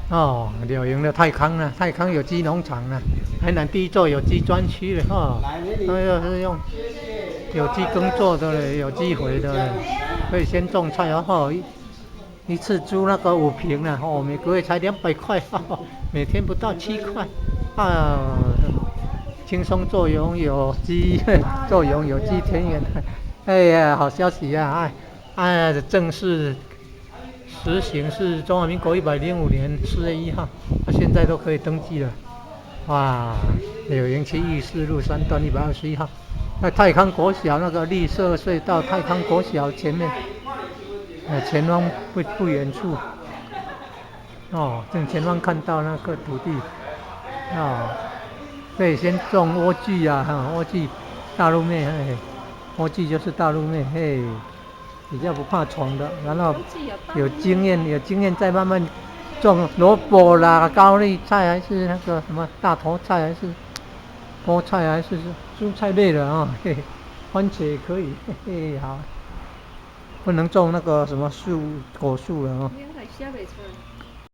哦，柳营的泰康呢，泰康有机农场呢，台南第一座有机专区了哈。那个是用有机耕作的嘞，有机肥的嘞，可以先种菜，然后一次租那个5坪呢，哦，每个月才200块，每天不到7块，啊，轻松做拥有机，做拥有机田园，哎呀，好消息呀、啊，哎，正式实行是中华民国105年4月1号，现在都可以登记了。哇，柳营区义士路3段121号，那泰康国小那个绿色隧道，泰康国小前面，前方不远处，哦，正前方看到那个土地，哦，可以先种莴苣啊，莴苣，大陆妹，嘿，莴苣就是大陆妹，嘿，比较不怕虫的，然后有经验再慢慢种萝卜啦、高丽菜还是那个什么大头菜还是菠菜还是蔬菜类的啊、嘿嘿，番茄也可以，嘿嘿，好，不能种那个什么果树了哦。你还写不出来。